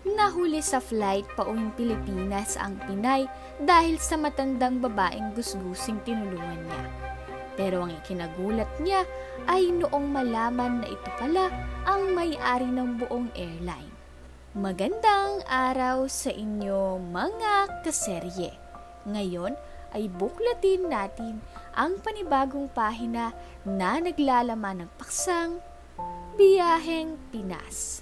Nahuli sa flight pauwing Pilipinas ang Pinay dahil sa matandang babaeng gusgusing tinulungan niya. Pero ang ikinagulat niya ay noong malaman na ito pala ang may-ari ng buong airline. Magandang araw sa inyo mga kaserye. Ngayon ay buklatin natin ang panibagong pahina na naglalaman ng paksang Biyaheng Pinas.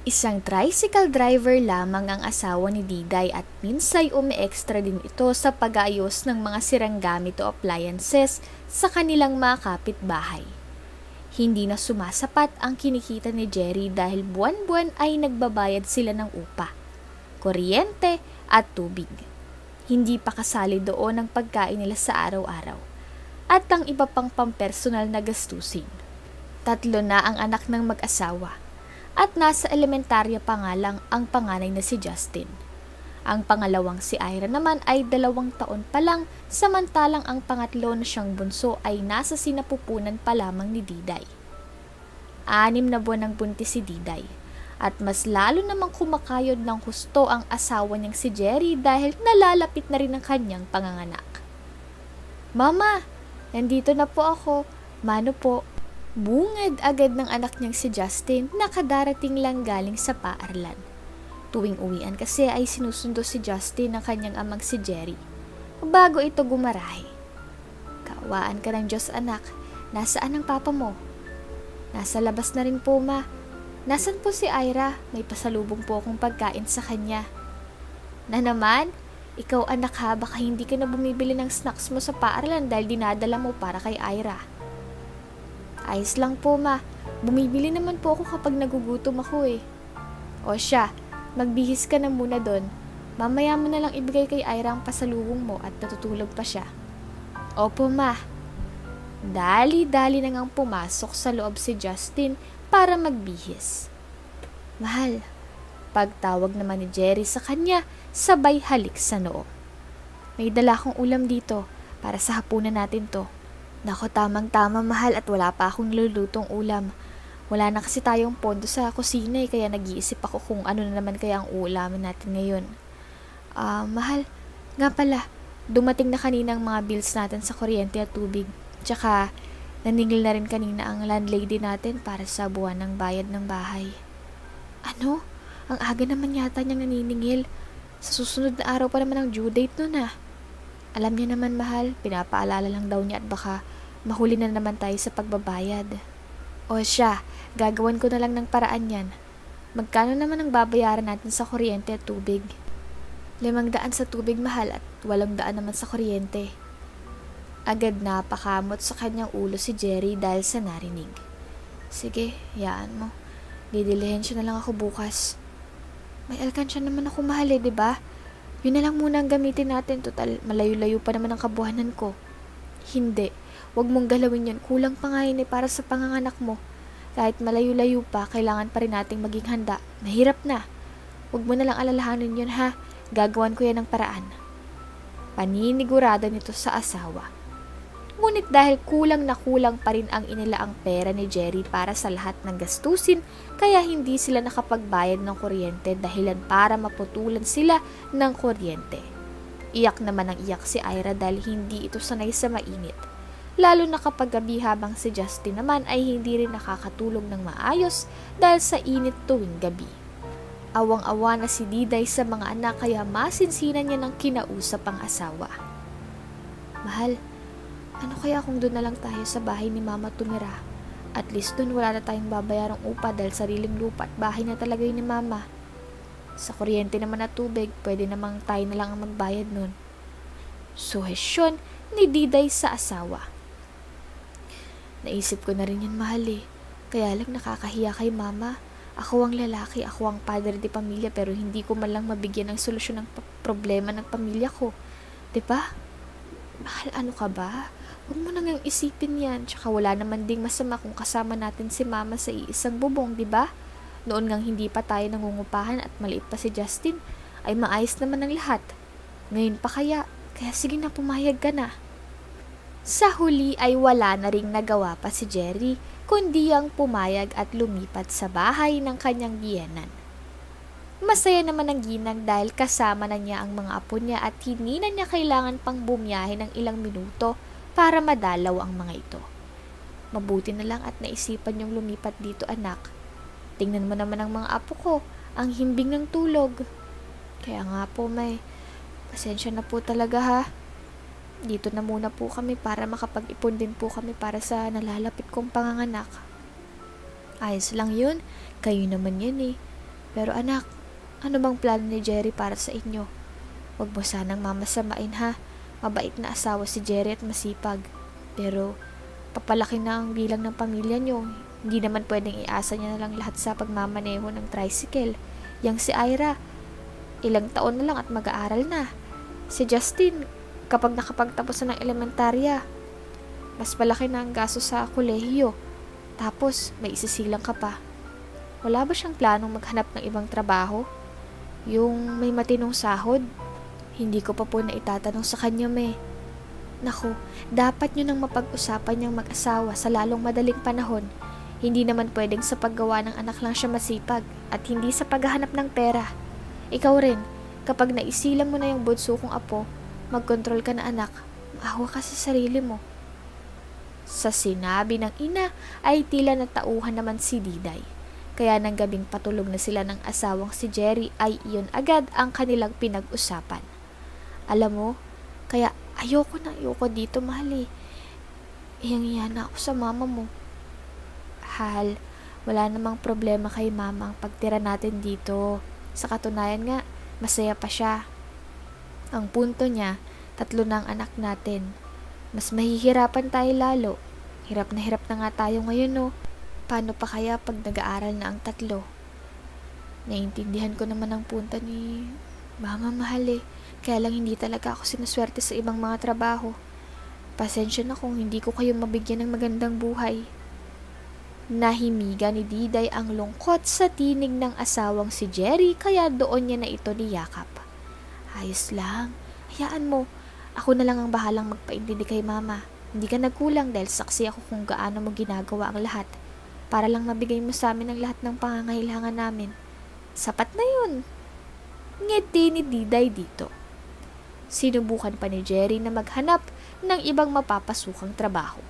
Isang tricycle driver lamang ang asawa ni Diday at minsay umi-extra din ito sa pag-aayos ng mga sirang gamit o appliances sa kanilang mga kapitbahay. Hindi na sumasapat ang kinikita ni Jerry dahil buwan-buwan ay nagbabayad sila ng upa, kuryente at tubig. Hindi pa kasali doon ang pagkain nila sa araw-araw at ang iba pang pampersonal na gastusin. 3 na ang anak ng mag-asawa. At nasa elementarya pa nga lang ang panganay na si Justin. Ang pangalawang si Ira naman ay 2 taon pa lang, samantalang ang pangatlo na siyang bunso ay nasa sinapupunan pa lamang ni Diday. 6 na buwan ng buntis si Diday, at mas lalo namang kumakayod ng husto ang asawa niyang si Jerry dahil nalalapit na rin ang kanyang panganganak. "Mama, nandito na po ako. Mano po?" Bungad agad ng anak niyang si Justin na kadarating lang galing sa paaralan. Tuwing uwian kasi ay sinusundo si Justin ng kanyang amang si Jerry bago ito gumarahe. "Kaawaan ka ng Diyos anak, nasaan ang papa mo?" "Nasa labas na rin po ma." "Nasaan po si Ira? May pasalubong po akong pagkain sa kanya." "Na naman? Ikaw anak ha, baka hindi ka na bumibili ng snacks mo sa paaralan dahil dinadala mo para kay Ira." "Ayos lang po ma, bumibili naman po ako kapag nagugutom ako eh." "O siya, magbihis ka na muna doon. Mamaya mo na lang ibigay kay Ira ang pasalubong mo at natutulog pa siya." "Opo ma." Dali-dali na ngang pumasok sa loob si Justin para magbihis. "Mahal," pagtawag naman ni Jerry sa kanya, sabay halik sa noo. "May dala akong ulam dito para sa hapunan natin to." "Nako, tamang-tama mahal at wala pa akong nilulutong ulam. Wala na kasi tayong pondo sa kusina kaya nag-iisip ako kung ano na naman kaya ang uulamin natin ngayon." Mahal, nga pala, dumating na kanina ang mga bills natin sa kuryente at tubig. Tsaka, naningil na rin kanina ang landlady natin para sa buwan ng bayad ng bahay." "Ano? Ang aga naman yata niyang naniningil. Sa susunod na araw pa naman ang due date nun ah." "Alam niya naman mahal, pinapaalala lang daw niya at baka mahuli na naman tayo sa pagbabayad." "O siya, gagawan ko na lang ng paraan yan. Magkano naman ang babayaran natin sa kuryente at tubig?" 500 sa tubig mahal at 800 naman sa kuryente." Agad na pakamot sa kanyang ulo si Jerry dahil sa narinig. "Sige, hayaan mo. Didilihin siya na lang ako bukas. May alkansya naman ako mahal eh, 'di ba? Yun na lang muna ang gamitin natin. Total, malayo-layo pa naman ang kabuhanan ko." "Hindi. Huwag mong galawin yan. Kulang pa nga yun para sa panganganak mo. Kahit malayo-layo pa, kailangan pa rin nating maging handa. Mahirap na. Huwag mo na lang alalahanin yun ha. Gagawan ko yan ng paraan." Paninigurado nito sa asawa. Ngunit dahil kulang na kulang pa rin ang inilaang pera ni Jerry para sa lahat ng gastusin, kaya hindi sila nakapagbayad ng kuryente dahilan para maputulan sila ng kuryente. Iyak naman ang iyak si Ira dahil hindi ito sanay sa mainit. Lalo na kapag gabi habang si Justin naman ay hindi rin nakakatulog ng maayos dahil sa init tuwing gabi. Awang-awa na si Diday sa mga anak kaya masinsinan niya ng kinausap ang asawa. "Mahal, ano kaya kung doon na lang tayo sa bahay ni Mama tumira? At least doon wala na tayong babayarang upa dahil sariling lupa at bahay na talaga yun ni Mama. Sa kuryente naman at tubig, pwede namang tayo na lang ang magbayad nun." Suhesyon ni Diday sa asawa. "Naisip ko na rin yun mahal eh. Kaya lang nakakahiya kay Mama. Ako ang lalaki, ako ang padre de pamilya pero hindi ko man lang mabigyan ng solusyon ng problema ng pamilya ko. 'Di ba?" "Mahal, ano ka ba? Huwag mo nang isipin yan. Tsaka wala naman ding masama kung kasama natin si Mama sa iisang bubong, di ba? Noon ngang hindi pa tayo nangungupahan at maliit pa si Justin, ay maayos naman ang lahat. Ngayon pa kaya Kaya sige na, pumayag ka na. Sa huli ay wala na ring nagawa pa si Jerry, kundi ang pumayag at lumipat sa bahay ng kanyang biyenan. Masaya naman ang ginang dahil kasama na niya ang mga apo niya at hindi na niya kailangan pang bumiyahe ng ilang minuto para madalaw ang mga ito. Mabuti na lang at naisipan yung lumipat dito, anak. Tingnan mo naman ang mga apo ko, ang himbing ng tulog. Kaya nga po, may pasensya na po talaga ha. Dito na muna po kami para makapag-ipon din po kami para sa nalalapit kong panganganak. Ayos lang yun, kayo naman yan eh. Pero anak, ano bang plano ni Jerry para sa inyo? Huwag mo sanang mamasamain ha. Mabait na asawa si Jerry at masipag. Pero papalaki na ang bilang ng pamilya nyo. Hindi naman pwedeng iasa niya na lang lahat sa pagmamaneho ng tricycle. Yang si Ira, ilang taon na lang at mag-aaral na. Si Justin, kapag nakapagtapos na ng elementarya, mas malaki na ang gasto sa kolehiyo. Tapos, may isisilang ka pa. Wala ba siyang planong maghanap ng ibang trabaho? Yung may matinong sahod? Hindi ko pa po na itatanong sa kanya, me. Naku, dapat nyo nang mapag-usapan niyang mag-asawa sa lalong madaling panahon. Hindi naman pwedeng sa paggawa ng anak lang siya masipag at hindi sa paghahanap ng pera. Ikaw rin, kapag naisilang mo na yung bunso kong apo, mag-control ka na anak, maawa ka sa sarili mo. Sa sinabi ng ina ay tila natauhan naman si Diday. Kaya nang gabing patulog na sila ng asawang si Jerry ay iyon agad ang kanilang pinag-usapan. Alam mo, kaya ayoko dito, mahal eh. Iyang-iya na ako sa mama mo. Hal, wala namang problema kay mama ang pagtira natin dito. Sa katunayan nga, masaya pa siya. Ang punto niya, 3 na ang anak natin. Mas mahihirapan tayo lalo. Hirap na nga tayo ngayon, no? Paano pa kaya pag nag-aaral na ang 3? Naiintindihan ko naman ang punto ni mama, mahal eh. Kaya lang hindi talaga ako sinuswerte sa ibang mga trabaho. Pasensya na kung hindi ko kayo mabigyan ng magandang buhay. Nahimiga ni Diday ang lungkot sa tinig ng asawang si Jerry kaya doon niya na ito niyakap. Ayos lang. Hayaan mo. Ako na lang ang bahalang magpaintindi kay mama. Hindi ka nagkulang dahil saksi ako kung gaano mo ginagawa ang lahat. Para lang mabigay mo sa amin ang lahat ng pangangailangan namin. Sapat na yun. Ngiti ni Diday dito. Sinubukan pa ni Jerry na maghanap ng ibang mapapasukang trabaho.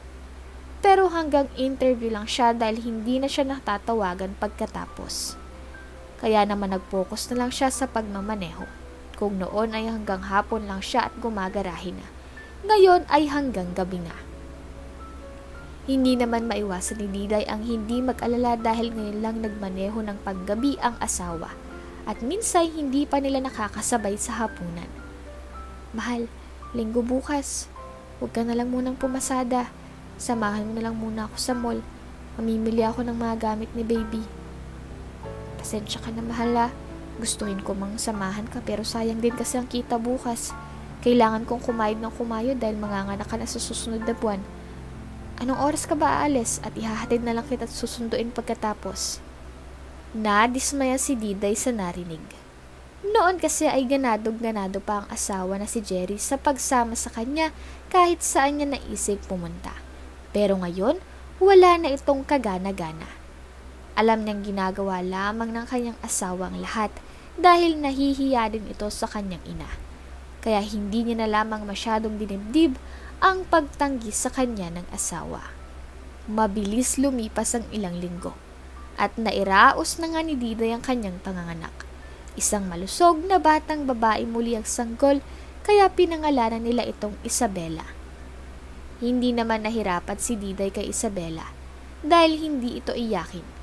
Pero hanggang interview lang siya dahil hindi na siya natatawagan pagkatapos. Kaya naman nag-focus na lang siya sa pagmamaneho. Kung noon ay hanggang hapon lang siya at gumagarahe na. Ngayon ay hanggang gabi na. Hindi naman maiwasan ni Diday ang hindi mag-alala dahil ngayon lang nagmaneho ng paggabi ang asawa. At minsan hindi pa nila nakakasabay sa hapunan. Mahal, linggo bukas. Huwag ka na lang munang pumasada. Samahan mo na lang muna ako sa mall. Mamimili ako ng mga gamit ni baby. Pasensya ka na, mahal ah. Gustuhin ko mang samahan ka pero sayang din kasi ang kita bukas. Kailangan kong kumayod ng kumayod dahil manganganak ka na sa susunod na buwan. Anong oras ka ba aalis at ihahatid na lang kita at susunduin pagkatapos? Nadismaya si Diday sa narinig. Noon kasi ay ganado pa ang asawa na si Jerry sa pagsama sa kanya kahit saan niya naisip pumunta. Pero ngayon, wala na itong kagana-gana. Alam niyang ginagawa lamang ng kanyang asawa ang lahat dahil nahihiya din ito sa kanyang ina. Kaya hindi niya na lamang masyadong dinibdib ang pagtanggi sa kanya ng asawa. Mabilis lumipas ang ilang linggo at nairaos na nga ni Diday ang kanyang panganganak. Isang malusog na batang babae muli ang sanggol kaya pinangalanan nila itong Isabela. Hindi naman nahirapan si Diday kay Isabela dahil hindi ito iyakin.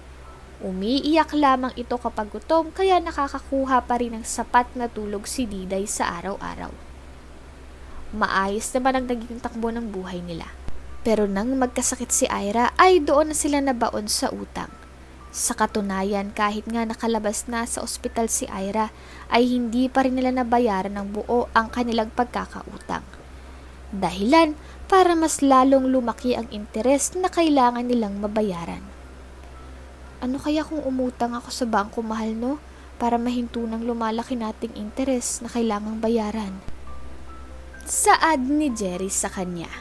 Umiiyak lamang ito kapag gutom kaya nakakakuha pa rin ng sapat na tulog si Diday sa araw-araw. Maayos naman ang naging takbo ng buhay nila. Pero nang magkasakit si Ira ay doon na sila nabaon sa utang. Sa katunayan kahit nga nakalabas na sa ospital si Ira ay hindi pa rin nila nabayaran ng buo ang kanilang pagkakautang. Dahilan para mas lalong lumaki ang interes na kailangan nilang mabayaran. Ano kaya kung umutang ako sa bangko, mahal, no? Para mahinto ng lumalaki nating interes na kailangang bayaran. Saad ni Jerry sa kanya.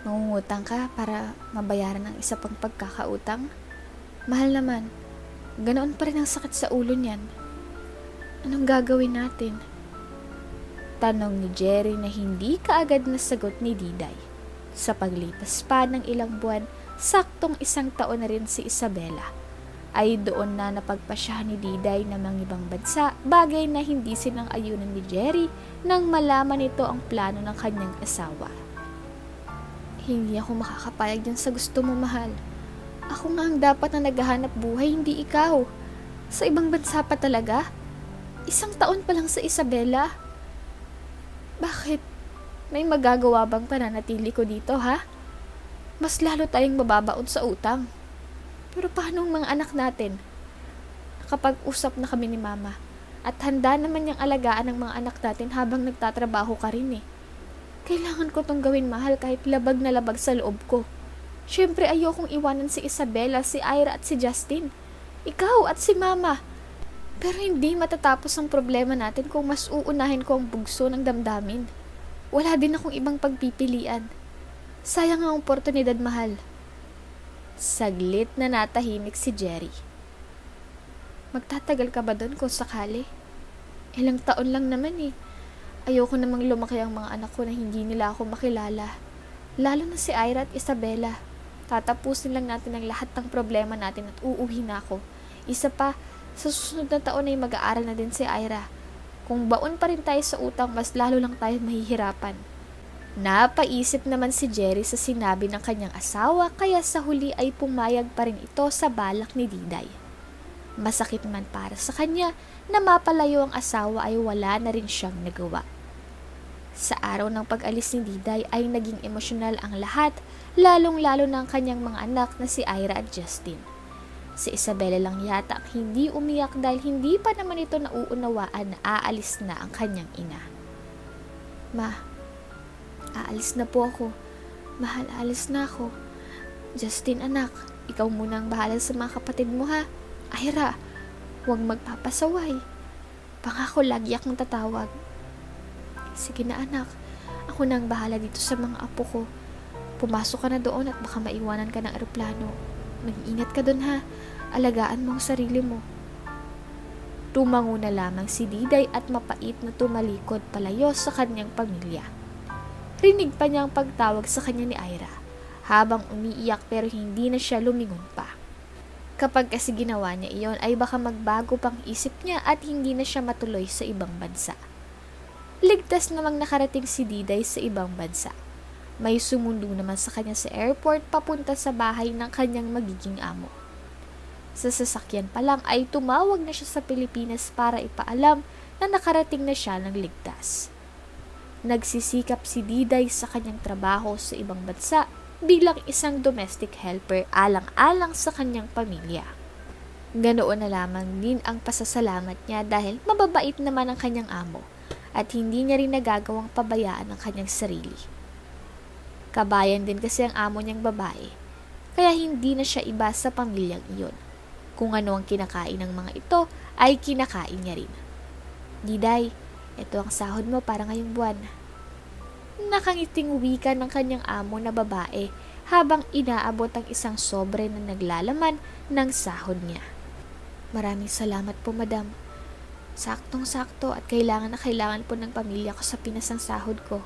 Mangungutang ka para mabayaran ang isa pang pagkakautang? Mahal naman, ganoon pa rin ang sakit sa ulo niyan. Anong gagawin natin? Tanong ni Jerry na hindi kaagad nasagot ni Diday. Sa paglipas pa ng ilang buwan, saktong 1 taon na rin si Isabela, ay doon na napagpasyahan ni Diday na mangibang bansa, bagay na hindi sinang-ayunan ni Jerry nang malaman nito ang plano ng kanyang asawa. Hindi ako makakapayag dyan sa gusto mo, mahal. Ako nga ang dapat na naghahanap buhay, hindi ikaw. Sa ibang bansa pa talaga? 1 taon pa lang sa Isabela. Bakit? May magagawa bang pananatili ko dito, ha? Mas lalo tayong mababaon sa utang. Pero paano ang mga anak natin? Nakapag-usap na kami ni Mama at handa naman niyang alagaan ang mga anak natin habang nagtatrabaho ka rin eh. Kailangan ko tong gawin, mahal, kahit labag na labag sa loob ko. Siyempre ayokong iwanan si Isabela, si Ira at si Justin. Ikaw at si Mama. Pero hindi matatapos ang problema natin kung mas uunahin ko ang bugso ng damdamin. Wala din akong ibang pagpipilian. Sayang ang oportunidad, mahal. Saglit na natahimik si Jerry. Magtatagal ka ba doon kung sakali? Ilang taon lang naman eh. Ayoko namang lumaki ang mga anak ko na hindi nila ako makilala. Lalo na si Ira at Isabela. Tatapusin lang natin ang lahat ng problema natin at uuwi na ako. Isa pa, sa susunod na taon ay mag-aaral na din si Ira. Kung baon pa rin tayo sa utang, mas lalo lang tayo mahihirapan. Napaisip naman si Jerry sa sinabi ng kanyang asawa, kaya sa huli ay pumayag pa rin ito sa balak ni Diday. Masakit man para sa kanya na mapalayo ang asawa ay wala na rin siyang nagawa. Sa araw ng pag-alis ni Diday ay naging emosyonal ang lahat, lalong-lalo na ang kanyang mga anak na si Ira at Justin. Si Isabela lang yata ang hindi umiyak dahil hindi pa naman ito nauunawaan na aalis na ang kanyang ina. Ma, aalis na po ako. Mahal, aalis na ako. Justin, anak, ikaw muna ang bahala sa mga kapatid mo, ha? Ira, huwag magpapasaway. Pangako lagi akong tatawag. Sige na, anak. Ako na ang bahala dito sa mga apo ko. Pumasok ka na doon at baka maiwanan ka ng eroplano. Mag-ingat ka doon, ha? Alagaan mo ang sarili mo. Tumango na lamang si Diday at mapait na tumalikod palayo sa kanyang pamilya. Rinig pa niya ang pagtawag sa kanya ni Ira, habang umiiyak pero hindi na siya lumingon pa. Kapag kasi ginawa niya iyon ay baka magbago pang isip niya at hindi na siya matuloy sa ibang bansa. Ligtas namang nakarating si Diday sa ibang bansa. May sumundo naman sa kanya sa airport papunta sa bahay ng kanyang magiging amo. Sa sasakyan pa lang ay tumawag na siya sa Pilipinas para ipaalam na nakarating na siya ng ligtas. Nagsisikap si Diday sa kanyang trabaho sa ibang bansa bilang isang domestic helper alang-alang sa kanyang pamilya. Ganoon na lamang din ang pasasalamat niya dahil mababait naman ang kanyang amo at hindi niya rin nagagawang pabayaan ang kanyang sarili. Kabayan din kasi ang amo niyang babae, kaya hindi na siya iba sa pamilyang iyon. Kung ano ang kinakain ng mga ito ay kinakain niya rin. Diday, ito ang sahod mo para ngayong buwan. Nakangiting wika ng kanyang amo na babae habang inaabot ang isang sobre na naglalaman ng sahod niya. Maraming salamat po, madam. Saktong-sakto at kailangan na kailangan po ng pamilya ko sa Pinas ang sahod ko.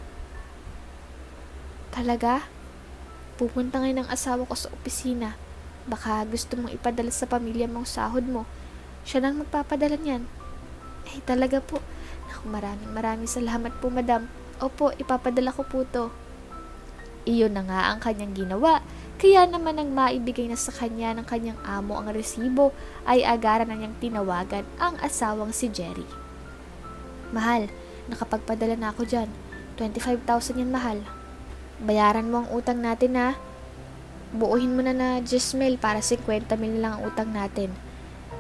Talaga? Pupunta ngayon ang asawa ko sa opisina. Baka gusto mong ipadala sa pamilya mong sahod mo. Siya nang magpapadala niyan. Eh, talaga po. Naku, maraming salamat po, madam. Opo, ipapadala ko po to. Iyon na nga ang kanyang ginawa, kaya naman nang maibigay na sa kanya ng kanyang amo ang resibo, ay agaran na niyang tinawagan ang asawang si Jerry. Mahal, nakapagpadala na ako dyan. 25,000 yan, mahal. Bayaran mo ang utang natin, ha? Buuhin mo na 10 mil para 50 mil lang ang utang natin.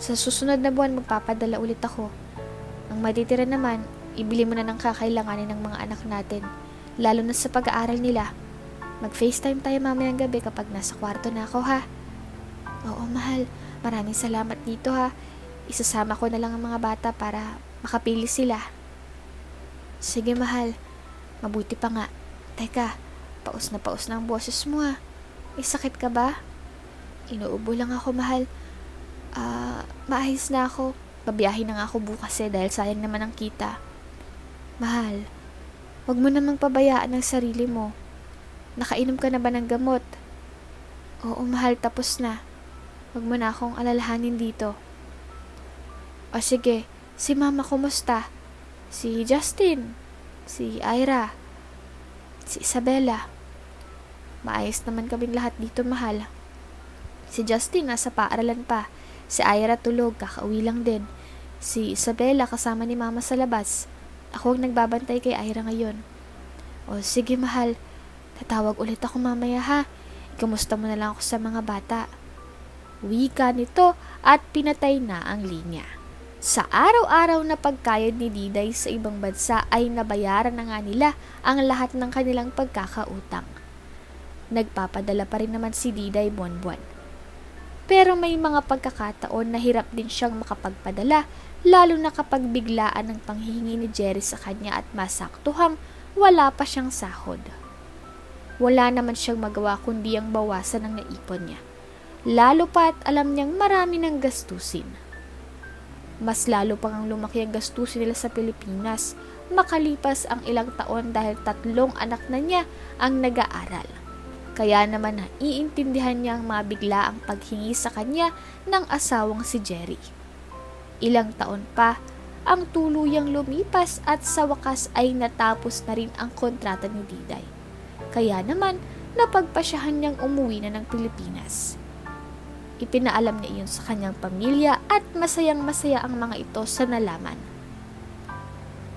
Sa susunod na buwan, magpapadala ulit ako. Ang matitira naman, ibili mo na ng kakailanganin ng mga anak natin, lalo na sa pag-aaral nila. Mag-FaceTime tayo mamayang gabi kapag nasa kwarto na ako, ha? Oo, mahal. Maraming salamat dito, ha? Isasama ko na lang ang mga bata para makapili sila. Sige, mahal. Mabuti pa nga. Teka, paus na ang boses mo ah. May sakit ka ba? Inuubo lang ako, mahal. Maayos na ako. Babiyahin na nga ako bukas dahil sayang naman ang kita. Mahal, wag mo namang pabayaan ang sarili mo. Nakainom ka na ba ng gamot? Oo, mahal, tapos na. Wag mo na akong alalahanin dito. O sige, si mama kumusta? Si Justin? Si Ira? Si Isabella? Maayos naman kaming lahat dito, mahal. Si Justin nasa paaralan pa. Si Ira tulog, kakauwi lang din. Si Isabella kasama ni mama sa labas. Ako ang nagbabantay kay Ira ngayon. O sige, mahal. Tatawag ulit ako mamaya ha. Ikamusta mo na lang ako sa mga bata. Wika nito at pinatay na ang linya. Sa araw-araw na pagkayod ni Diday sa ibang bansa ay nabayaran na nga nila ang lahat ng kanilang pagkakautang. Nagpapadala pa rin naman si Diday buwan-buwan. Pero may mga pagkakataon na hirap din siyang makapagpadala, lalo na kapag biglaan ang panghihingi ni Jerry sa kanya at masaktuhang wala pa siyang sahod. Wala naman siyang magawa kundi ang bawasan ang naipon niya. Lalo pa at alam niyang marami ng gastusin. Mas lalo pang ang lumaki ang gastusin nila sa Pilipinas, makalipas ang ilang taon dahil 3 anak na niya ang nag-aaral. Kaya naman naiintindihan niya ang mabigla ang paghingi sa kanya ng asawang si Jerry. Ilang taon pa ang tuluyang lumipas at sa wakas ay natapos na rin ang kontrata ni Diday. Kaya naman napagpasyahan niyang umuwi na ng Pilipinas. Ipinaalam niya iyon sa kanyang pamilya at masayang-masaya ang mga ito sa nalaman.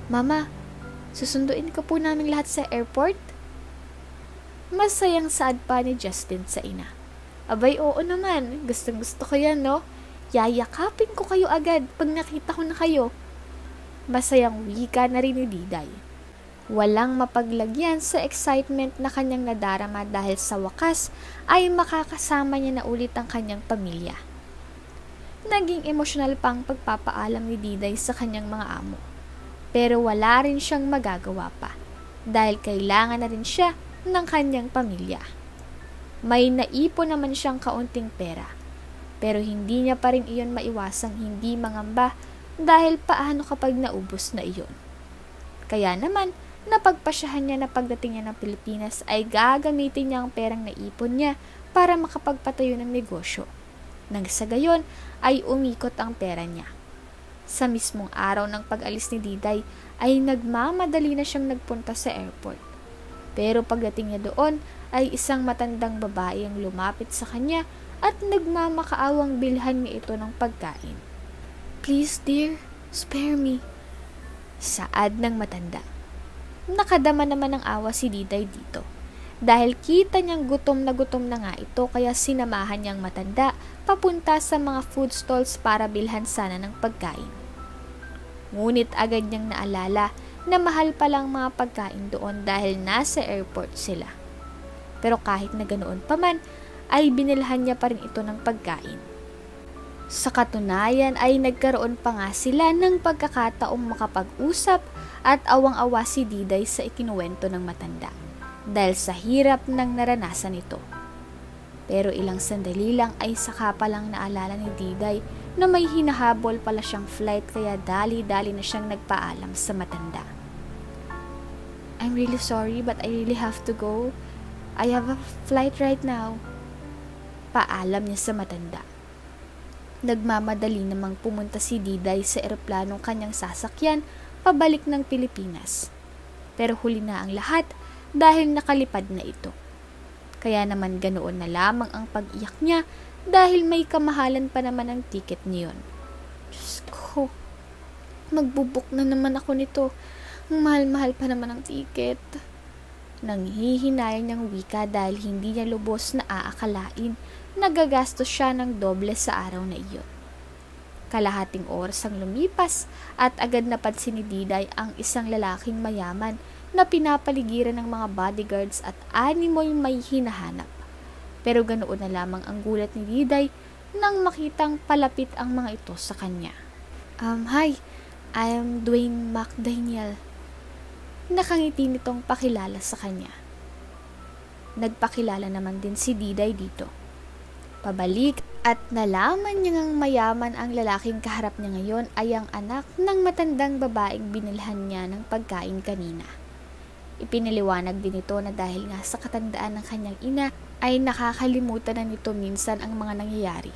Mama, susunduin ko po namin lahat sa airport? Masayang saad pa ni Justin sa ina. Abay, oo naman. Gustong-gusto ko yan, no? Yayakapin ko kayo agad pag nakita ko na kayo. Masayang wika na rin ni Diday. Walang mapaglagyan sa excitement na kanyang nadarama dahil sa wakas ay makakasama niya na ulit ang kanyang pamilya. Naging emosyonal pang pagpapaalam ni Diday sa kanyang mga amo. Pero wala rin siyang magagawa pa dahil kailangan na rin siya ng kanyang pamilya. May naipon naman siyang kaunting pera, pero hindi niya pa rin iyon maiwasang hindi mangamba dahil paano kapag naubos na iyon. Kaya naman, napagpasyahan niya na pagdating niya ng Pilipinas ay gagamitin niya ang perang naipon niya para makapagpatayo ng negosyo. Nang sa gayon ay umikot ang pera niya. Sa mismong araw ng pag-alis ni Diday ay nagmamadali na siyang nagpunta sa airport. Pero pagdating niya doon ay isang matandang babae ang lumapit sa kanya at nagmamakaawang bilhan niya ito ng pagkain. Please dear, spare me. Saad ng matanda. Nakadama naman ng awa si Diday dito. Dahil kita niyang gutom na nga ito kaya sinamahan niyang matanda papunta sa mga food stalls para bilhan sana ng pagkain. Ngunit agad niyang naalala na mahal palang mga pagkain doon dahil nasa airport sila. Pero kahit na ganoon pa man, ay binilhan niya pa rin ito ng pagkain. Sa katunayan ay nagkaroon pa nga sila ng pagkakataong makapag-usap at awang-awa si Diday sa ikinuwento ng matanda dahil sa hirap ng naranasan ito. Pero ilang sandali lang ay saka palang naalala ni Diday na may hinahabol pala siyang flight kaya dali-dali na siyang nagpaalam sa matanda. I'm really sorry but I really have to go. I have a flight right now. Paalam niya sa matanda. Nagmamadali namang pumunta si Diday sa eroplanong kanyang sasakyan pabalik ng Pilipinas. Pero huli na ang lahat dahil nakalipad na ito. Kaya naman ganoon na lamang ang pag-iyak niya dahil may kamahalan pa naman ang tiket niyon. Diyos ko, magbubuk na naman ako nito. Ang mahal-mahal pa naman ang tiket. Nanghihinayang niyang wika dahil hindi niya lubos na aakalain nagagastos siya ng doble sa araw na iyon. Kalahating oras ang lumipas at agad napansin ni Diday ang isang lalaking mayaman na pinapaligiran ng mga bodyguards at animoy may hinahanap. Pero ganoon na lamang ang gulat ni Diday nang makitang palapit ang mga ito sa kanya. Hi, I am Dwayne McDaniel. nakangiti nitong pakilala sa kanya. Nagpakilala naman din si Diday dito. Pabalik at nalaman niya ngang mayaman ang lalaking kaharap niya ngayon ay ang anak ng matandang babaeng binilhan niya ng pagkain kanina. Ipinaliwanag din ito na dahil nga sa katandaan ng kanyang ina ay nakakalimutan na nito minsan ang mga nangyayari.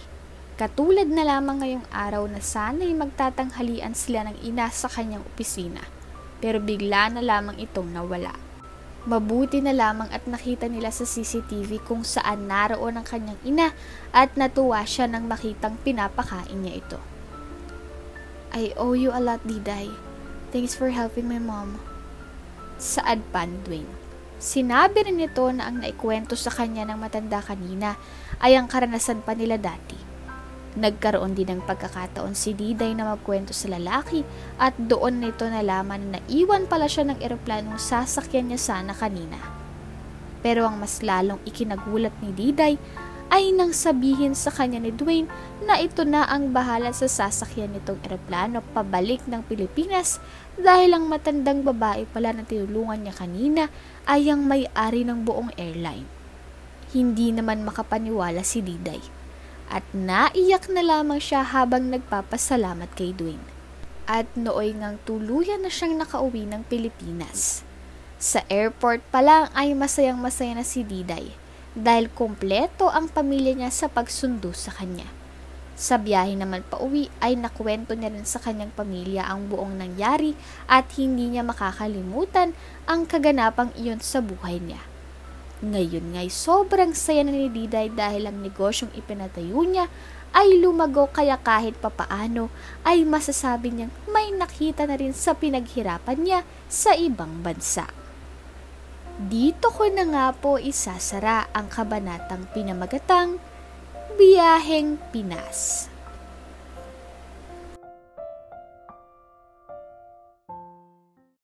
Katulad na lamang ngayong araw na sana'y magtatanghalian sila ng ina sa kanyang opisina, pero bigla na lamang itong nawala. Mabuti na lamang at nakita nila sa CCTV kung saan naroon ang kanyang ina at natuwa siya nang makitang pinapakain niya ito. I owe you a lot, Diday. Thanks for helping my mom. Saad pa ni Dwayne. Sinabi rin nito na ang naikwento sa kanya ng matanda kanina ay ang karanasan pa nila dati. Nagkaroon din ng pagkakataon si Diday na magkwento sa lalaki at doon nito nalaman na naiwan pala siya ng eroplanong sasakyan niya sana kanina. Pero ang mas lalong ikinagulat ni Diday ay nang sabihin sa kanya ni Dwayne na ito na ang bahala sa sasakyan nitong eroplano pabalik ng Pilipinas dahil ang matandang babae pala na tinulungan niya kanina ay ang may-ari ng buong airline. Hindi naman makapaniwala si Diday. At naiyak na lamang siya habang nagpapasalamat kay Dwayne. At nooy ngang tuluyan na siyang nakauwi ng Pilipinas. Sa airport pa lang ay masayang-masaya na si Diday dahil kumpleto ang pamilya niya sa pagsundo sa kanya. Sa biyahe naman pauwi ay nakwento niya rin sa kanyang pamilya ang buong nangyari at hindi niya makakalimutan ang kaganapang iyon sa buhay niya. Ngayon nga'y sobrang saya na ni Diday dahil ang negosyong ipinatayo niya ay lumago kaya kahit papaano ay masasabi niyang may nakita na rin sa pinaghirapan niya sa ibang bansa. Dito ko na nga po isasara ang kabanatang pinamagatang Biyaheng Pinas.